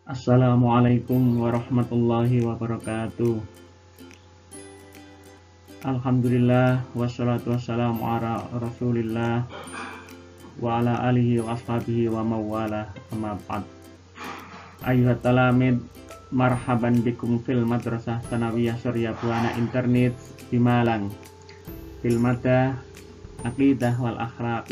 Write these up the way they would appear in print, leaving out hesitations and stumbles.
Assalamualaikum warahmatullahi wabarakatuh. Alhamdulillah wassalatu wassalamu ala rasulillah wa ala alihi wa ashabihi wa mawala amma ba'd. Ayuhat talamid, marhaban bikum fil madrasah sanawiyah Surya Buana Internet di Malang, fil madah aqidah wal akhlaq,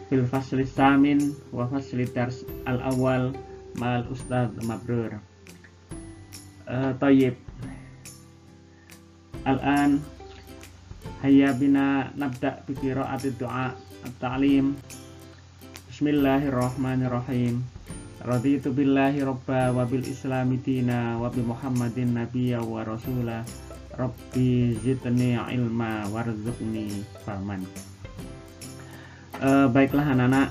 fil fasli samin wa fasli dars al awal mal Ustadz Mabrur. Tayyib. Al-an hayya bina nabda bi qiraati du'a at-ta'lim. Bismillahirrahmanirrahim. Raditu billahi robba wa bil islami dina wa bi Muhammadin nabiyya wa rasula. Rabbi zidni ilma warzuqni fahman. Baiklah anak-anak,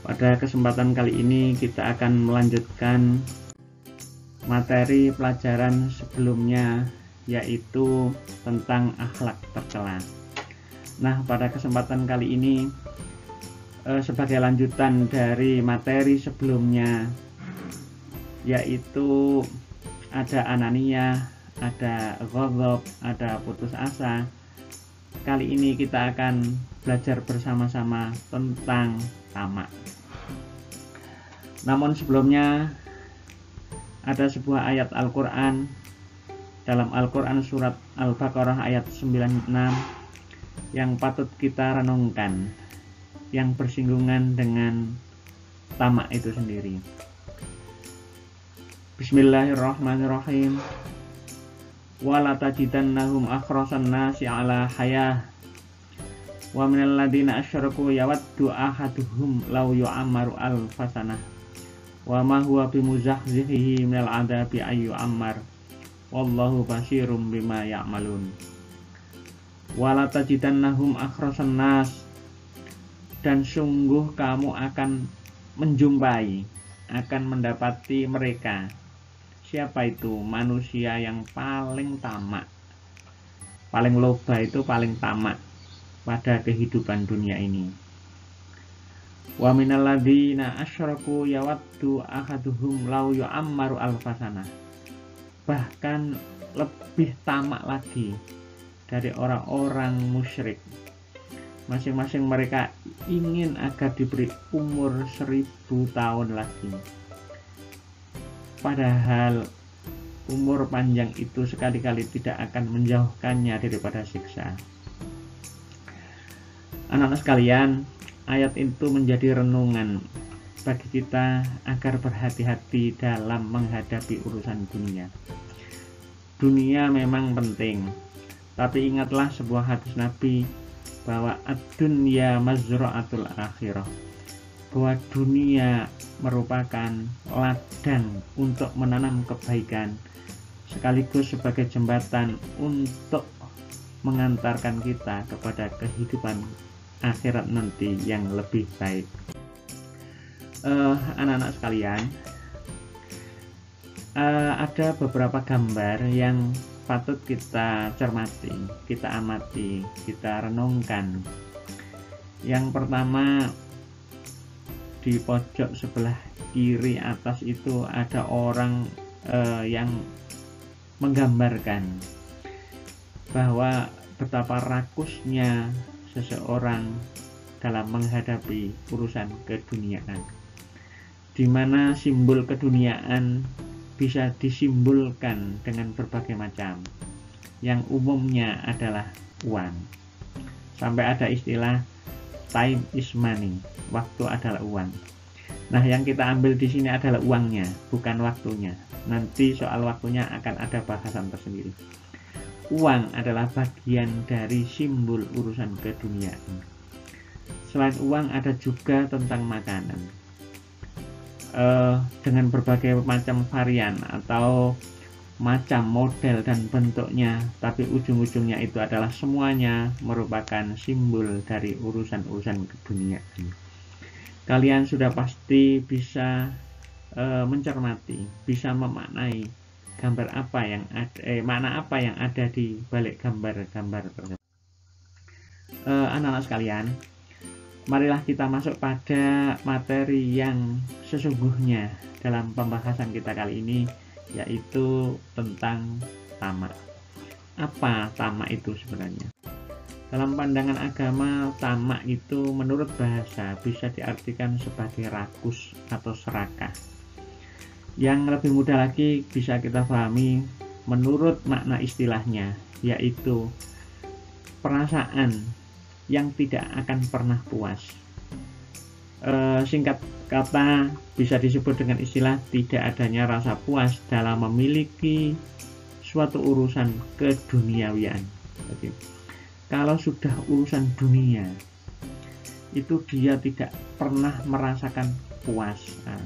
pada kesempatan kali ini kita akan melanjutkan materi pelajaran sebelumnya, yaitu tentang akhlak tercela. Nah, pada kesempatan kali ini sebagai lanjutan dari materi sebelumnya, yaitu ada ananiyah, ada ghadab, ada putus asa. Kali ini kita akan belajar bersama-sama tentang tamak. Namun sebelumnya ada sebuah ayat Al-Quran dalam Al-Quran surat Al-Baqarah ayat 96 yang patut kita renungkan, yang bersinggungan dengan tamak itu sendiri. Bismillahirrahmanirrahim. Wala tajidannahum akhrasan nasi ala hayah wa minal ladina asyraku yawaddu ahaduhum law yu'ammaru alfasanah wa ma huwa bimuzahzihi minal adabi ayyu ammar wallahu basirum bima ya'malun. Wala tajidannahum akhrasan nas, dan sungguh kamu akan menjumpai, akan mendapati mereka. Siapa itu? Manusia yang paling tamak, paling loba, itu paling tamak pada kehidupan dunia ini. Wa minal ladzina asyraku yawaddu ahaduhum law yu'ammaru alfasanah. Bahkan lebih tamak lagi dari orang-orang musyrik. Masing-masing mereka ingin agar diberi umur 1000 tahun lagi. Padahal umur panjang itu sekali-kali tidak akan menjauhkannya daripada siksa. Anak-anak sekalian, ayat itu menjadi renungan bagi kita agar berhati-hati dalam menghadapi urusan dunia. Dunia memang penting, tapi ingatlah sebuah hadis Nabi bahwa ad-dunya mazra'atul akhirah, bahwa dunia merupakan ladang untuk menanam kebaikan, sekaligus sebagai jembatan untuk mengantarkan kita kepada kehidupan akhirat nanti yang lebih baik. Anak-anak sekalian, ada beberapa gambar yang patut kita cermati, kita amati, kita renungkan. Yang pertama, di pojok sebelah kiri atas itu ada orang yang menggambarkan bahwa betapa rakusnya seseorang dalam menghadapi urusan keduniaan, di mana simbol keduniaan bisa disimbolkan dengan berbagai macam, yang umumnya adalah uang. Sampai ada istilah time is money, waktu adalah uang. Nah, yang kita ambil di sini adalah uangnya, bukan waktunya. Nanti soal waktunya akan ada bahasan tersendiri. Uang adalah bagian dari simbol urusan keduniaan. Selain uang ada juga tentang makanan, dengan berbagai macam varian atau macam model dan bentuknya, tapi ujung-ujungnya itu adalah semuanya merupakan simbol dari urusan-urusan keduniaan. Kalian sudah pasti bisa mencermati, bisa memaknai gambar apa yang ada, makna apa yang ada di balik gambar-gambar tersebut. Anak-anak sekalian, marilah kita masuk pada materi yang sesungguhnya dalam pembahasan kita kali ini, yaitu tentang tamak. Apa tamak itu sebenarnya? Dalam pandangan agama, tamak itu menurut bahasa bisa diartikan sebagai rakus atau serakah. Yang lebih mudah lagi bisa kita pahami menurut makna istilahnya, yaitu perasaan yang tidak akan pernah puas. Singkat kata bisa disebut dengan istilah tidak adanya rasa puas dalam memiliki suatu urusan keduniawian. Jadi, kalau sudah urusan dunia itu dia tidak pernah merasakan puas. Nah,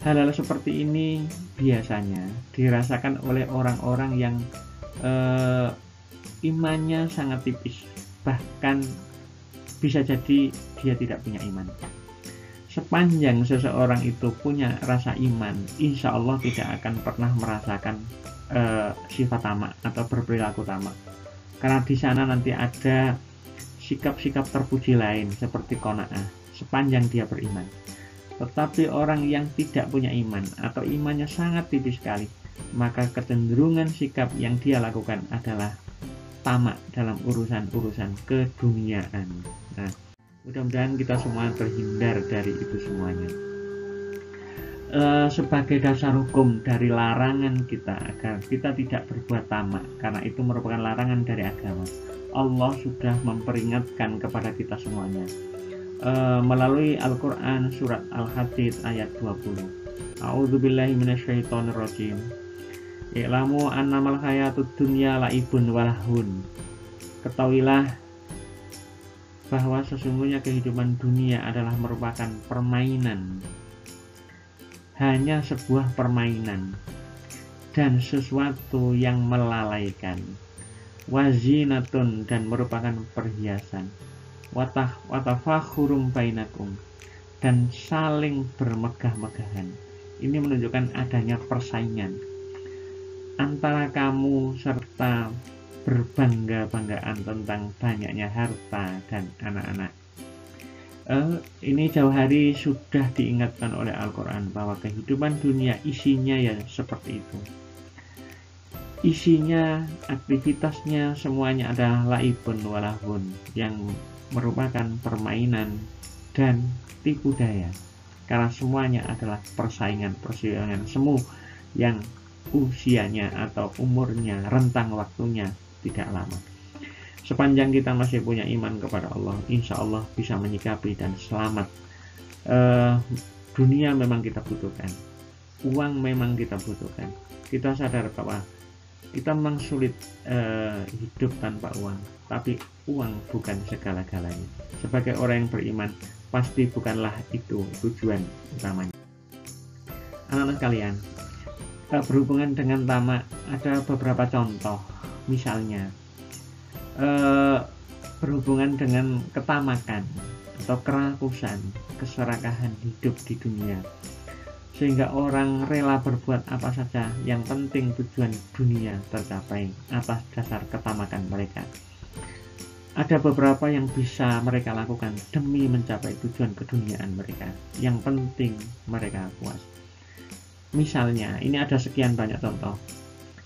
hal-hal seperti ini biasanya dirasakan oleh orang-orang yang imannya sangat tipis, bahkan bisa jadi dia tidak punya iman. Sepanjang seseorang itu punya rasa iman, insya Allah tidak akan pernah merasakan sifat tamak atau berperilaku tamak. Karena di sana nanti ada sikap-sikap terpuji lain seperti qanaah sepanjang dia beriman. Tetapi orang yang tidak punya iman atau imannya sangat tipis sekali, maka kecenderungan sikap yang dia lakukan adalah tamak dalam urusan-urusan keduniaan. Nah, mudah-mudahan kita semua terhindar dari itu semuanya. Sebagai dasar hukum dari larangan kita agar kita tidak berbuat tamak, karena itu merupakan larangan dari agama. Allah sudah memperingatkan kepada kita semuanya melalui Al-Quran surat Al-Hadid ayat 20. A'udzubillahi minasyaitonirrajim. I'lamu annamal hayatud dunya laibun walahun. Ketahuilah bahwa sesungguhnya kehidupan dunia adalah merupakan permainan, hanya sebuah permainan dan sesuatu yang melalaikan, wazinatun dan merupakan perhiasan, watafakhurum bainakum dan saling bermegah-megahan. Ini menunjukkan adanya persaingan antara kamu serta berbangga-banggaan tentang banyaknya harta dan anak-anak. Ini jauh hari sudah diingatkan oleh Al-Quran bahwa kehidupan dunia isinya ya seperti itu. Isinya, aktivitasnya semuanya adalah laibun walahun, yang merupakan permainan dan tipu daya. Karena semuanya adalah persaingan semu yang usianya atau umurnya, rentang waktunya tidak lama. Sepanjang kita masih punya iman kepada Allah, insya Allah bisa menyikapi dan selamat. Dunia memang kita butuhkan, uang memang kita butuhkan. Kita sadar bahwa kita memang sulit hidup tanpa uang, tapi uang bukan segala-galanya. Sebagai orang yang beriman, pasti bukanlah itu tujuan utamanya. Anak-anak kalian, berhubungan dengan tamak, ada beberapa contoh. Misalnya berhubungan dengan ketamakan atau kerakusan, keserakahan hidup di dunia, sehingga orang rela berbuat apa saja yang penting tujuan dunia tercapai atas dasar ketamakan mereka. Ada beberapa yang bisa mereka lakukan demi mencapai tujuan keduniaan mereka, yang penting mereka puas. Misalnya, ini ada sekian banyak contoh.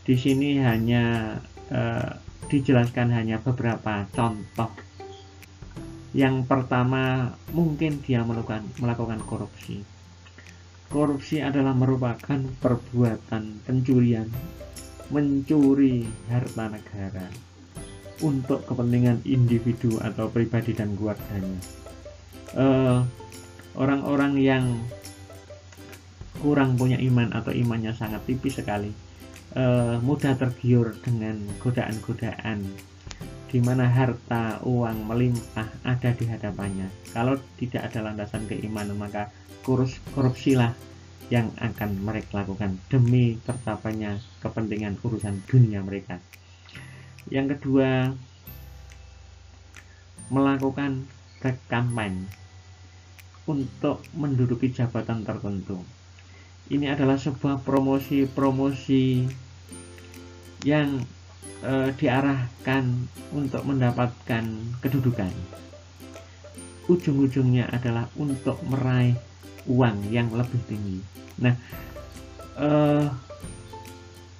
Di sini hanya dijelaskan hanya beberapa contoh. Yang pertama, mungkin dia melakukan korupsi. Korupsi adalah merupakan perbuatan pencurian, mencuri harta negara untuk kepentingan individu atau pribadi dan keluarganya. Orang-orang yang kurang punya iman atau imannya sangat tipis sekali, mudah tergiur dengan godaan-godaan di mana harta, uang melimpah ada di hadapannya. Kalau tidak ada landasan keimanan, maka korupsilah yang akan mereka lakukan demi tercapainya kepentingan urusan dunia mereka. Yang kedua, melakukan kampanye untuk menduduki jabatan tertentu. Ini adalah sebuah promosi yang diarahkan untuk mendapatkan kedudukan. ujung-ujungnya adalah untuk meraih uang yang lebih tinggi. Nah,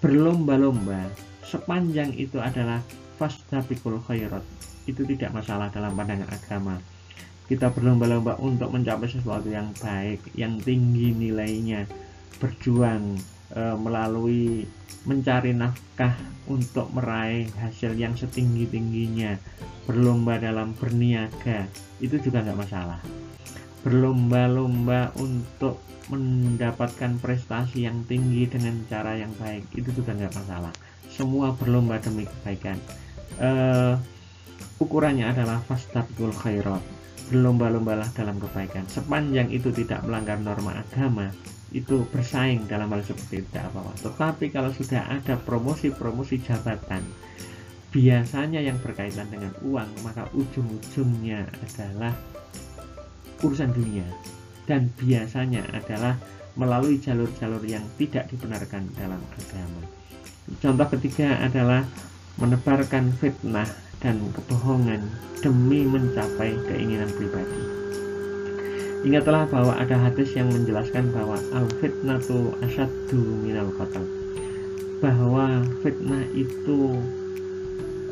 berlomba-lomba sepanjang itu adalah fastabiqul khairat, itu tidak masalah dalam pandangan agama. Kita berlomba-lomba untuk mencapai sesuatu yang baik, yang tinggi nilainya, berjuang melalui mencari nafkah untuk meraih hasil yang setinggi-tingginya, berlomba dalam berniaga, itu juga nggak masalah. Berlomba-lomba untuk mendapatkan prestasi yang tinggi dengan cara yang baik, itu juga nggak masalah. Semua berlomba demi kebaikan. Ukurannya adalah fastabiqul khairat, berlomba-lombalah dalam kebaikan. Sepanjang itu tidak melanggar norma agama, itu bersaing dalam hal seperti itu tidak apa-apa. Tetapi kalau sudah ada promosi-promosi jabatan, biasanya yang berkaitan dengan uang, maka ujung-ujungnya adalah urusan dunia, dan biasanya adalah melalui jalur-jalur yang tidak dibenarkan dalam agama. Contoh ketiga adalah menebarkan fitnah dan kebohongan demi mencapai keinginan pribadi. Ingatlah bahwa ada hadis yang menjelaskan bahwa al-fitnatu asyaddu minal qatl, bahwa fitnah itu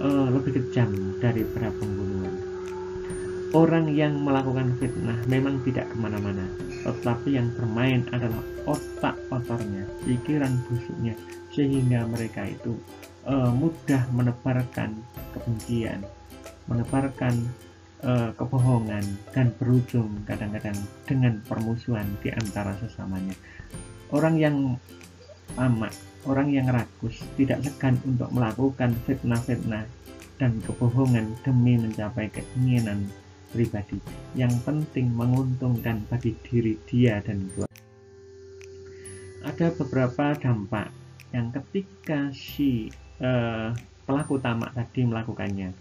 lebih kejam daripada pembunuhan. Orang yang melakukan fitnah memang tidak kemana-mana, tetapi yang bermain adalah otak kotornya, pikiran busuknya, sehingga mereka itu mudah menebarkan kebencian, menebarkan kebohongan, dan berujung kadang-kadang dengan permusuhan di antara sesamanya. Orang yang tamak, orang yang rakus, tidak segan untuk melakukan fitnah-fitnah dan kebohongan demi mencapai keinginan pribadi. Yang penting menguntungkan bagi diri dia dan keluarga. Ada beberapa dampak yang ketika si pelaku tamak tadi melakukannya.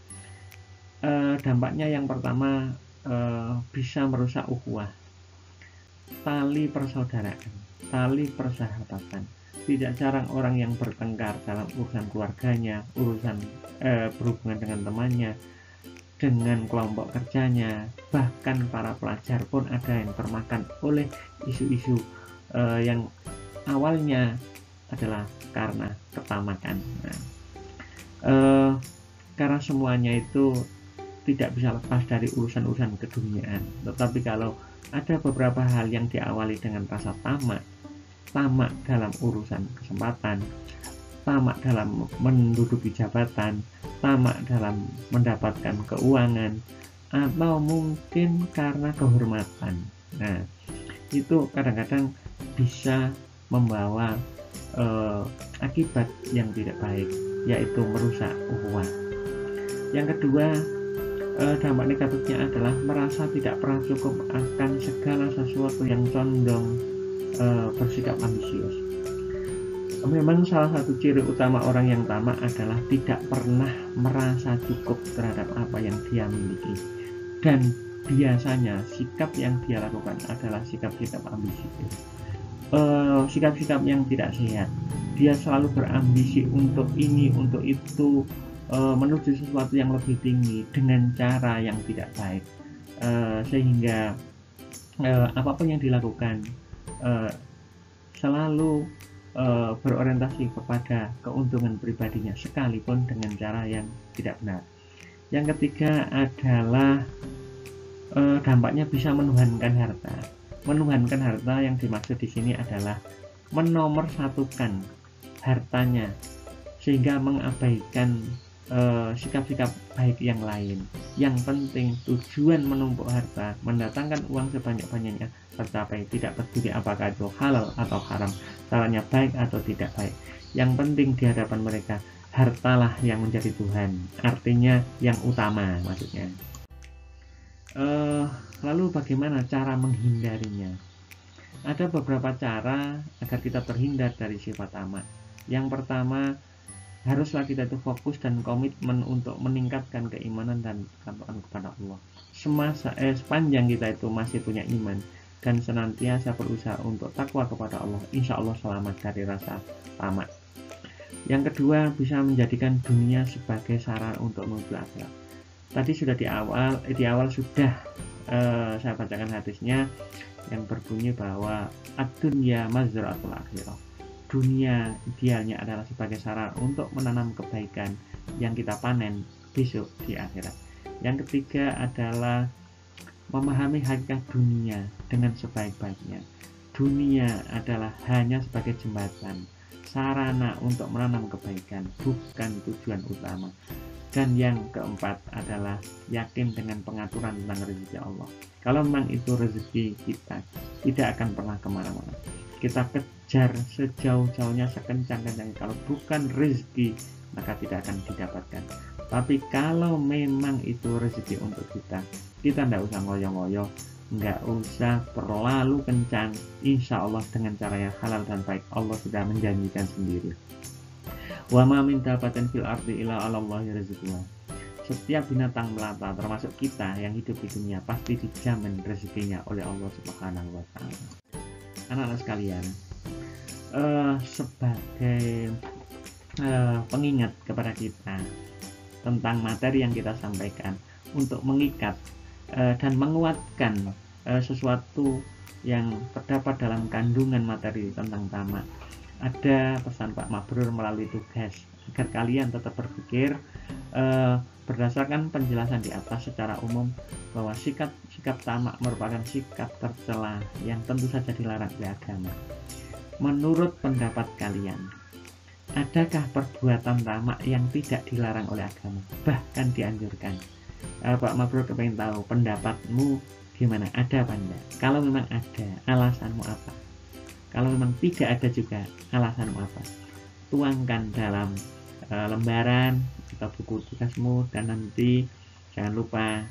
Dampaknya yang pertama, bisa merusak ukhuwah, tali persaudaraan, tali persahabatan. Tidak jarang orang yang bertengkar dalam urusan keluarganya, urusan berhubungan dengan temannya, dengan kelompok kerjanya, bahkan para pelajar pun ada yang termakan oleh isu-isu yang awalnya adalah karena ketamakan. Karena semuanya itu tidak bisa lepas dari urusan-urusan keduniaan. Tetapi kalau ada beberapa hal yang diawali dengan rasa tamak dalam urusan kesempatan, tamak dalam menduduki jabatan, tamak dalam mendapatkan keuangan, atau mungkin karena kehormatan. Nah, itu kadang-kadang bisa membawa akibat yang tidak baik, yaitu merusak ukhuwah. Yang kedua, dampak negatifnya adalah merasa tidak pernah cukup akan segala sesuatu yang condong bersikap ambisius. Memang salah satu ciri utama orang yang tamak adalah tidak pernah merasa cukup terhadap apa yang dia miliki, dan biasanya sikap yang dia lakukan adalah sikap-sikap ambisius, sikap-sikap yang tidak sehat. Dia selalu berambisi untuk ini, untuk itu, menuju sesuatu yang lebih tinggi dengan cara yang tidak baik, sehingga apapun yang dilakukan selalu berorientasi kepada keuntungan pribadinya, sekalipun dengan cara yang tidak benar. Yang ketiga adalah dampaknya bisa menuhankan harta. Menuhankan harta yang dimaksud di sini adalah menomorsatukan hartanya, sehingga mengabaikan sikap-sikap baik yang lain. Yang penting tujuan menumpuk harta, mendatangkan uang sebanyak-banyaknya tercapai, tidak peduli apakah itu halal atau haram, caranya baik atau tidak baik. Yang penting di hadapan mereka, hartalah yang menjadi Tuhan, artinya yang utama maksudnya. Lalu bagaimana cara menghindarinya? Ada beberapa cara agar kita terhindar dari sifat tamak. Yang pertama, haruslah kita itu fokus dan komitmen untuk meningkatkan keimanan dan ketakwaan kepada Allah. Sepanjang kita itu masih punya iman dan senantiasa berusaha untuk takwa kepada Allah, insya Allah selamat dari rasa tamak. Yang kedua, bisa menjadikan dunia sebagai sarana untuk menuju akhirat. Tadi sudah di awal sudah saya bacakan hadisnya yang berbunyi bahwa ad-dunya mazra'atul akhirah. Dunia idealnya adalah sebagai sarana untuk menanam kebaikan yang kita panen besok di akhirat. Yang ketiga adalah memahami hakikat dunia dengan sebaik-baiknya. Dunia adalah hanya sebagai jembatan, sarana untuk menanam kebaikan, bukan tujuan utama. Dan yang keempat adalah yakin dengan pengaturan tentang rezeki Allah. Kalau memang itu rezeki kita, tidak akan pernah kemana-mana. Kita kejar sejauh-jauhnya, sekencang-kencangnya. Kalau bukan rezeki, maka tidak akan didapatkan. Tapi kalau memang itu rezeki untuk kita tidak usah ngoyo-ngoyo, nggak usah terlalu kencang. Insya Allah dengan cara yang halal dan baik, Allah sudah menjanjikan sendiri. Wa ma min dabatin fil ardi illa 'alallahi rizquha. Setiap binatang melata termasuk kita yang hidup di dunia pasti dijamin rezekinya oleh Allah Subhanahu wa taala. Anak-anak sekalian, sebagai pengingat kepada kita tentang materi yang kita sampaikan untuk mengikat dan menguatkan sesuatu yang terdapat dalam kandungan materi tentang tamak. Ada pesan Pak Mabrur melalui tugas agar kalian tetap berpikir berdasarkan penjelasan di atas secara umum bahwa sikap tamak merupakan sikap tercela yang tentu saja dilarang oleh agama. Menurut pendapat kalian, adakah perbuatan tamak yang tidak dilarang oleh agama, bahkan dianjurkan? Pak Mabrur kepengen tahu pendapatmu gimana, ada apa enggak? Kalau memang ada, alasanmu apa? Kalau memang tidak ada juga, alasanmu apa? Tuangkan dalam lembaran atau buku tugasmu, dan nanti jangan lupa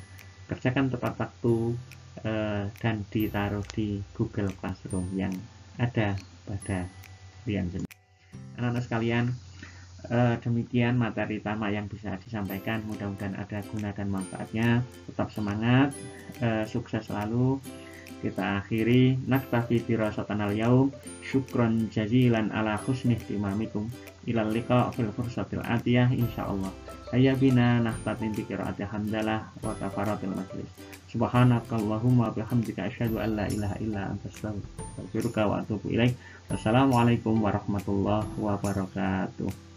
kerjakan tepat waktu dan ditaruh di Google Classroom yang ada pada kalian sendiri. Anak-anak sekalian, demikian materi tamak yang bisa disampaikan. Mudah-mudahan ada guna dan manfaatnya. Tetap semangat, sukses selalu. Kita akhiri naktafi dirasatanal yaum. Syukron jazilan ala husni ihtimamikum. Ilal liqa fil fursatil atiyah insyaallah. Hayya bina naktatin bi qiraati hamdalah wa kafaratil majlis. Subhanakallahumma bihamdika asyhadu an la ilaha illa anta astaghfiruka wa atubu ilaik. Wassalamualaikum warahmatullahi wabarakatuh.